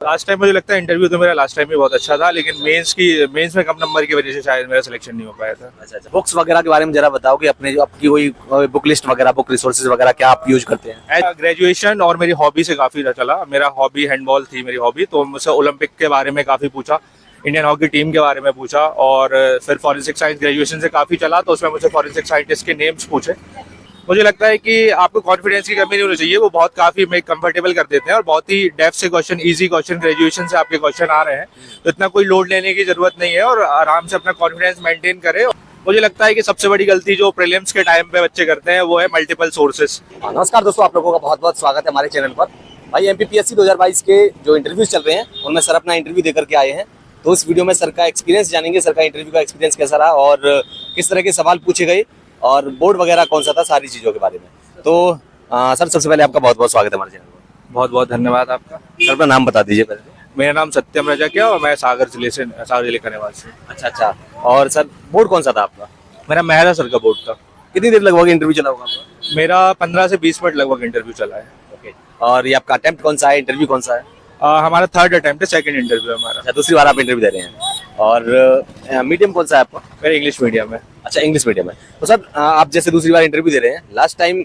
Last time मुझे लगता है इंटरव्यू तो मेरा लास्ट टाइम भी बहुत अच्छा था, लेकिन मेंस में कम नंबर की वजह से शायद मेरा सिलेक्शन नहीं हो पाया था। अच्छा, बुक्स वगैरह के बारे में जरा बताओ कि अपने जो आपकी कोई बुक लिस्ट वगैरह, बुक रिसोर्सेज वगैरह क्या आप यूज करते हैं? ग्रेजुएशन और मेरी हॉबी से काफ़ी चला। मेरा हॉबी हैंडबॉल थी मेरी हॉबी, तो मुझसे ओलंपिक के बारे में काफ़ी पूछा, इंडियन हॉकी टीम के बारे में पूछा, और फिर फॉरेंसिक साइंस ग्रेजुएशन से काफ़ी चला, तो उसमें मुझे फॉरेंसिक साइंटिस्ट के नेम्स पूछे। मुझे लगता है कि आपको कॉन्फिडेंस की कमी नहीं होनी चाहिए, वो बहुत काफ़ी मेक कंफर्टेबल कर देते हैं और बहुत ही डेप्थ से क्वेश्चन, इजी क्वेश्चन, ग्रेजुएशन से आपके क्वेश्चन आ रहे हैं, तो इतना कोई लोड लेने की जरूरत नहीं है और आराम से अपना कॉन्फिडेंस मेंटेन करें। मुझे लगता है कि सबसे बड़ी गलती जो प्रीलिम्स के टाइम पे बच्चे करते हैं वो है मल्टीपल सोर्सेस। नमस्कार दोस्तों, आप लोगों का बहुत बहुत स्वागत है हमारे चैनल पर। भाई एमपीपीएससी 2022 के जो इंटरव्यूज चल रहे हैं उनमें सर अपना इंटरव्यू देकर के आए हैं, तो इस वीडियो में सर का एक्सपीरियंस जानेंगे, सर का इंटरव्यू का एक्सपीरियंस कैसा रहा और किस तरह के सवाल पूछे गए और बोर्ड वगैरह कौन सा था, सारी चीज़ों के बारे में। तो सर सबसे पहले आपका बहुत बहुत स्वागत है हमारे चैनल पर। बहुत बहुत धन्यवाद आपका। सर अपना नाम बता दीजिए पहले। मेरा नाम सत्यम रजक है और मैं सागर जिले का निवासी हूँ। अच्छा, और सर बोर्ड कौन सा था आपका? मेरा मेहरा सर का बोर्ड था। कितनी देर लगभग इंटरव्यू चला होगा आपका? मेरा 15 से 20 मिनट लगभग इंटरव्यू चला है। ओके, और ये आपका अटेम्प्ट कौन सा है, इंटरव्यू कौन सा है? हमारा थर्ड अटेम्प्ट है, सेकंड इंटरव्यू है हमारा। अच्छा, दूसरी बार आप इंटरव्यू दे रहे हैं। और मीडियम कौन सा है आपका? मेरा इंग्लिश मीडियम है। अच्छा, इंग्लिश मीडियम है। तो सर आप जैसे दूसरी बार इंटरव्यू दे रहे हैं, लास्ट टाइम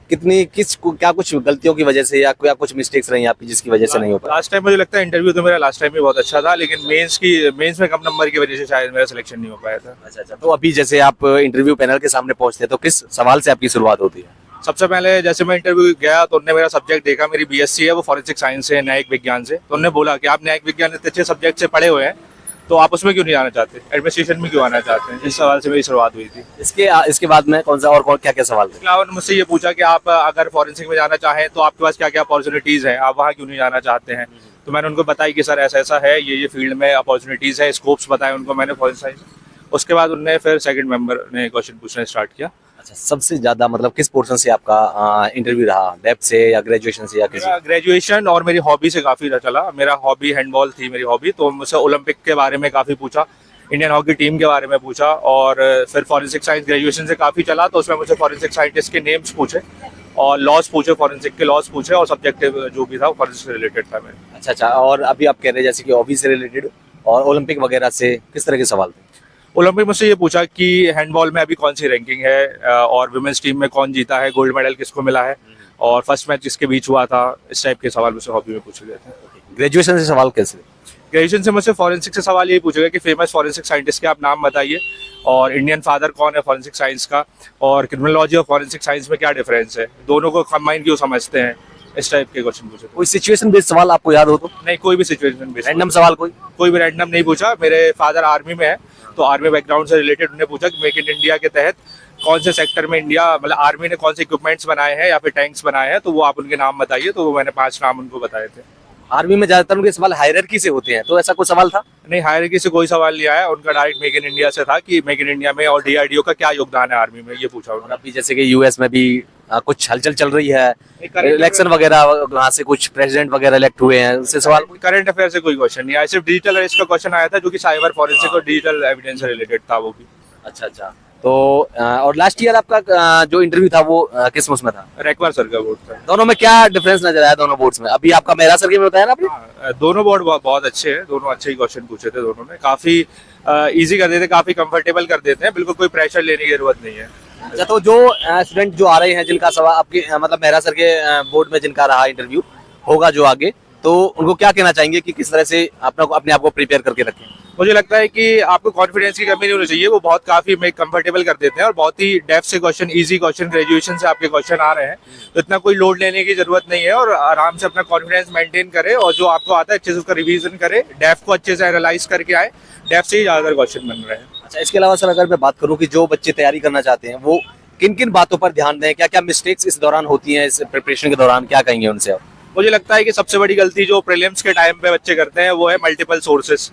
क्या कुछ गलतियों की वजह से या क्या कुछ मिस्टेक्स रही आपकी जिसकी वजह से नहीं हो पाया? लास्ट टाइम मुझे लगता है इंटरव्यू तो मेरा लास्ट टाइम भी बहुत अच्छा था, लेकिन मेंस में कम नंबर की वजह से शायद मेरा सिलेक्शन नहीं हो पाया था। अच्छा, तो अभी जैसे आप इंटरव्यू पैनल के सामने पहुंचते हैं तो किस सवाल से आपकी शुरुआत होती है? सबसे पहले जैसे मैं इंटरव्यू गया तो उन्होंने मेरा सब्जेक्ट देखा, मेरी बीएससी है वो फॉरेंसिक साइंस से, न्यायिक विज्ञान से, तो उन्होंने बोला कि आप न्यायिक विज्ञान इतने अच्छे सब्जेक्ट से पढ़े हुए हैं तो आप उसमें क्यों नहीं आना चाहते, एडमिनिस्ट्रेशन में क्यों आना चाहते हैं। इस सवाल से मेरी शुरुआत हुई थी। इसके बाद में कौन सा और क्या क्या सवाल थे? इसके अलावा मुझसे ये पूछा कि आप अगर फॉरेंसिक में जाना चाहें तो आपके पास क्या क्या अपॉर्चुनिटीज़ हैं, आप वहाँ क्यों नहीं जाना चाहते हैं। तो मैंने उनको बताया कि सर ऐसा ऐसा है, ये फील्ड में अपॉर्चुनिटीज़ है, स्कोप्स बताए उनको मैंने फॉरेंसिक साइंस। उसके बाद उन्होंने फिर सेकंड मेंबर ने क्वेश्चन पूछना स्टार्ट किया। अच्छा, सबसे ज्यादा मतलब किस पोर्शन से आपका इंटरव्यू रहा, डेप्थ से या ग्रेजुएशन से या किसी? ग्रेजुएशन और मेरी हॉबी से काफ़ी चला। मेरा हॉबी हैंडबॉल थी मेरी हॉबी, तो मुझसे ओलंपिक के बारे में काफ़ी पूछा, इंडियन हॉकी टीम के बारे में पूछा, और फिर फॉरेंसिक साइंस ग्रेजुएशन से काफ़ी चला, तो उसमें मुझे फॉरेंसिक साइंटिस्ट के नेम्स पूछे और लॉज पूछे, फॉरेंसिक के लॉज पूछे, और सब्जेक्टिव जो भी था वो फॉरेंसिक से रिलेटेड था मेरे। अच्छा, और अभी आप कह रहे हैं जैसे कि हॉबी से रिलेटेड और ओलंपिक वगैरह से किस तरह के सवाल थे? ओलंपिक मुझसे ये पूछा कि हैंडबॉल में अभी कौन सी रैंकिंग है और वुमेन्स टीम में कौन जीता है, गोल्ड मेडल किसको मिला है, और फर्स्ट मैच किसके बीच हुआ था। इस टाइप के सवाल मुझसे हॉबी में पूछे गए थे। ग्रेजुएशन से सवाल कैसे? ग्रेजुएशन से मुझसे फॉरेंसिक से सवाल यही पूछा गया कि फेमस फॉरेंसिक साइंटिस्ट के आप नाम बताइए, और इंडियन फादर कौन है फॉरेंसिक साइंस का, और क्रिमिनोलॉजी और फॉरेंसिक साइंस में क्या डिफरेंस है, दोनों को कंबाइन क्यों समझते हैं। इस टाइप के क्वेश्चन पूछे। कोई सिचुएशन बेस्ड सवाल आपको याद हो तो? नहीं, कोई भी सिचुएशन बेस्ड रैंडम सवाल कोई भी रैंडम नहीं पूछा। मेरे फादर आर्मी में है, तो आर्मी बैकग्राउंड से रिलेटेड उन्होंने पूछा कि मेक इन इंडिया के तहत कौन से सेक्टर में इंडिया मतलब आर्मी ने कौन से इक्विपमेंट्स बनाए हैं या फिर टैंक्स बनाए हैं, तो वो आप उनके नाम बताइए। तो वो मैंने 5 नाम उनको बताए थे। आर्मी में ज्यादातर उनके सवाल हायरार्की से होते हैं, तो ऐसा कोई सवाल था? नहीं, हायरार्की से कोई सवाल नहीं आया उनका, डायरेक्ट मेक इन इंडिया से था कि मेक इन इंडिया में और डीआरडीओ का क्या योगदान है आर्मी में, ये पूछा उन्होंने। अभी जैसे कि यूएस में भी कुछ हलचल चल रही है, इलेक्शन वगैरह, वहाँ से कुछ प्रेसिडेंट वगैरह इलेक्ट हुए हैं, उससे सवाल? करंट अफेयर से कोई क्वेश्चन नहीं आया, सिर्फ डिजिटल अरेस्ट का क्वेश्चन आया था जो कि साइबर फॉरेंसिक और डिजिटल एविडेंस से रिलेटेड था वो भी। अच्छा, तो और लास्ट ईयर आपका जो इंटरव्यू था वो किस उसमें था? रैकवार सर का बोर्ड था। दोनों में क्या डिफरेंस नजर आया दोनों बोर्ड्स में? अभी आपका मेहरा सर के में बताया ना आपने? दोनों बोर्ड बहुत अच्छे हैं, दोनों अच्छे ही क्वेश्चन पूछे थे, दोनों ने काफी इजी कर देते, काफी कंफर्टेबल कर देते हैं, बिल्कुल कोई प्रेशर लेने की जरूरत नहीं है। अच्छा, तो जो स्टूडेंट जो आ रहे हैं जिनका सवाल आपके मतलब मेहरा सर के बोर्ड में जिनका रहा इंटरव्यू होगा जो आगे, तो उनको क्या कहना चाहेंगे कि किस तरह से अपने आप को प्रिपेयर करके रखें? मुझे लगता है कि आपको कॉन्फिडेंस की कमी नहीं होनी चाहिए, वो बहुत काफी मेक कंफर्टेबल कर देते हैं और बहुत ही डेप्थ से क्वेश्चन, इजी क्वेश्चन, ग्रेजुएशन से आपके क्वेश्चन आ रहे हैं, तो इतना कोई लोड लेने की जरूरत नहीं है और आराम से अपना कॉन्फिडेंस मेंटेन करे और जो आपको आता है अच्छे से उसका रिवीजन करे, डेप्थ को अच्छे से एनालाइज करके आए, डेप्थ से ही ज्यादातर क्वेश्चन बन रहे हैं। अच्छा, इसके अलावा सर अगर मैं बात करूँ कि जो बच्चे तैयारी करना चाहते हैं वो किन किन बातों पर ध्यान दें, क्या क्या मिस्टेक्स इस दौरान होती हैं, इस प्रिपरेशन के दौरान क्या कहेंगे उनसे आप? मुझे लगता है कि सबसे बड़ी गलती जो प्रीलिम्स के टाइम पे बच्चे करते हैं वो है मल्टीपल सोर्सेस,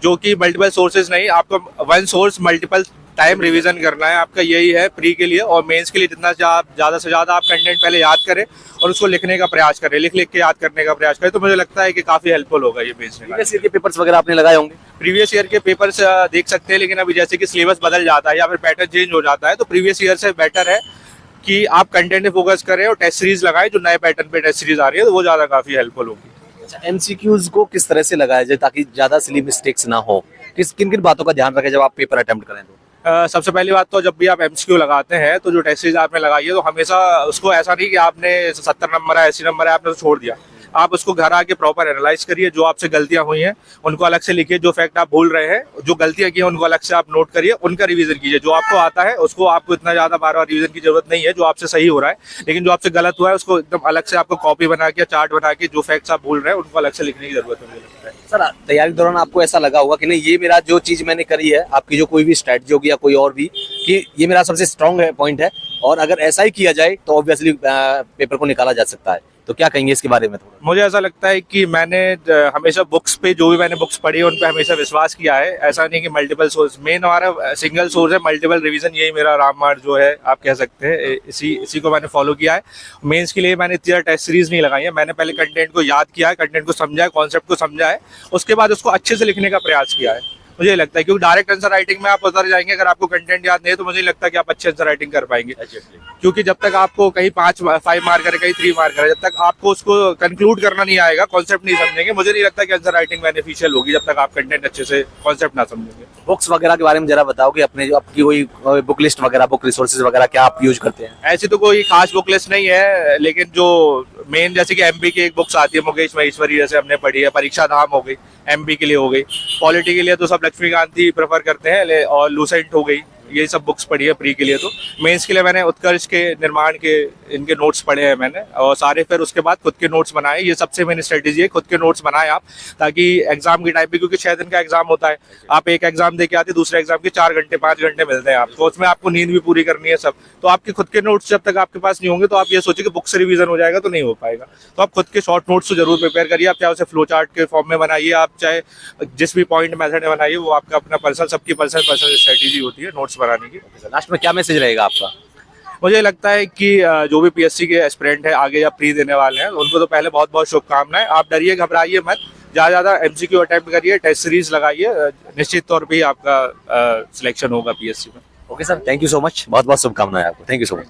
जो कि मल्टीपल सोर्सेस नहीं, आपको one source multiple time revision करना है, आपका यही है प्री के लिए और मेंस के लिए। जितना ज़्यादा से ज़्यादा आप कंटेंट पहले याद करें और उसको लिखने का प्रयास करें, लिख के याद करने का प्रयास करें, तो मुझे लगता है कि काफ़ी हेल्पफुल होगा ये बेचने का। प्रीवियस ईयर के पेपर्स वगैरह आपने लगाए होंगे? प्रीवियस ईयर के पेपर्स देख सकते हैं, लेकिन अभी जैसे कि सिलेबस बदल जाता है या फिर पैटर्न चेंज हो जाता है, तो प्रीवियस ईयर से बेटर है कि आप कंटेंट पे फोकस करें और टेस्ट सीरीज लगाएं, जो नए पैटर्न पे टेस्ट सीरीज आ रही है तो वो ज़्यादा काफ़ी हेल्पफुल होगी। अच्छा, एमसीक्यूज को किस तरह से लगाया जाए ताकि ज्यादा सिली मिस्टेक्स ना हो, किन किन बातों का ध्यान रखें जब आप पेपर अटेम्प्ट करें तो? सबसे पहली बात तो जब भी आप एमसीक्यू लगाते हैं तो जो टेस्ट सीरीज आपने लगाई है तो हमेशा उसको ऐसा नहीं कि आपने 70 नंबर है 80 नंबर है आपने तो छोड़ दिया। आप उसको घर आके प्रॉपर एनालाइज करिए, जो आपसे गलतियां हुई हैं उनको अलग से लिखिए, जो फैक्ट आप भूल रहे हैं, जो गलतियां की हैं उनको अलग से आप नोट करिए, उनका रिवीजन कीजिए। जो आपको आता है उसको आपको इतना ज्यादा बार बार रिवीजन की जरूरत नहीं है, जो आपसे सही हो रहा है, लेकिन जो आपसे गलत हुआ है उसको एकदम अलग से आपको कॉपी बना के चार्ट बना के जो फैक्ट्स आप भूल रहे हैं उनको अलग से लिखने की जरूरत है मुझे लगता है। सर, तैयारी के दौरान आपको ऐसा लगा होगा कि नहीं ये मेरा जो चीज मैंने करी है, आपकी जो कोई भी स्ट्रेटजी होगी या कोई और भी, कि ये मेरा सबसे स्ट्रांग पॉइंट है और अगर ऐसा ही किया जाए तो ऑब्वियसली पेपर को निकाला जा सकता है, तो क्या कहेंगे इसके बारे में थोड़ा? मुझे ऐसा लगता है कि मैंने हमेशा बुक्स पे जो भी मैंने बुक्स पढ़ी है उन पे हमेशा विश्वास किया है। ऐसा नहीं कि मल्टीपल सोर्स, मेन हमारा सिंगल सोर्स है मल्टीपल रिवीजन, यही मेरा रामबाण जो है आप कह सकते हैं, इसी को मैंने फॉलो किया है। मेंस के लिए मैंने इतनी टेस्ट सीरीज नहीं लगाई है, मैंने पहले कंटेंट को याद किया है, कंटेंट को समझा है, कॉन्सेप्ट को समझा है, उसके बाद उसको अच्छे से लिखने का प्रयास किया है। मुझे लगता है क्योंकि डायरेक्ट आंसर राइटिंग में आप उतर जाएंगे, अगर आपको कंटेंट याद नहीं है तो मुझे नहीं लगता कि आप अच्छे आंसर राइटिंग कर पाएंगे। क्योंकि जब तक आपको कहीं 5 मार्कर है, कहीं 3 मार्कर है, जब तक आपको उसको कंक्लूड करना नहीं आएगा, कॉन्सेप्ट नहीं समझेंगे, मुझे नहीं लगता कि आंसर राइटिंग बेनिफिशियल होगी जब तक आप कंटेंट अच्छे से कॉन्सेप्ट ना समझेंगे। बुक्स वगैरह के बारे में जरा बताओ कि अपने जो आपकी कोई बुक लिस्ट वगैरह, बुक रिसोर्सेज वगैरह क्या आप यूज करते हैं? ऐसी तो कोई खास बुक लिस्ट नहीं है, लेकिन जो मेन जैसे कि एमपी की एक बुक्स आती है मुकेश महेश्वरी, जैसे हमने पढ़ी है, परीक्षा धाम हो गई, एमपी के लिए हो गई, पॉलिटी के लिए तो सब लक्ष्मीकांत ही प्रेफर करते हैं, और लूसेंट हो गई, ये सब बुक्स पढ़ी है प्री के लिए। तो मेंस के लिए मैंने उत्कर्ष के, निर्माण के, इनके नोट्स पढ़े हैं मैंने, और सारे फिर उसके बाद खुद के नोट्स बनाए। ये सबसे मेन स्ट्रेटेजी है, खुद के नोट्स बनाए आप, ताकि एग्जाम के टाइम पे, क्योंकि 6 दिन का एग्जाम होता है, आप एक एग्जाम दे के आते, दूसरे एग्जाम के 4 घंटे 5 घंटे मिलते हैं आपको, उसमें आपको नींद भी पूरी करनी है सब। तो आपके खुद के नोट्स जब तक आपके पास नहीं होंगे तो आप ये सोचिए कि बुक से रिवीजन हो जाएगा, तो नहीं हो पाएगा। तो आप खुद के शॉर्ट नोट्स तो जरूर प्रिपेयर करिए, आप चाहे उसे फ्लो चार्ट के फॉर्म में बनाइए, आप चाहे जिस भी पॉइंट मेथड में बनाइए, वो आपका अपना पर्सनल, सबकी पर्सनल स्ट्रेटेजी होती है नोट्स बनाने की। लास्ट में क्या मैसेज रहेगा आपका? मुझे लगता है कि जो भी पीएससी के एस्पिरेंट है आगे या प्री देने वाले हैं, उनको तो पहले बहुत बहुत शुभकामनाएं। आप डरिए घबराइए मत, ज़्यादा एमसीक्यू अटेम्प्ट करिए, टेस्ट सीरीज लगाइए, निश्चित तौर पे ही आपका सिलेक्शन होगा पीएससी में। Okay sir, thank you so much, बहुत बहुत शुभकामनाएं आपको, थैंक यू सो मच।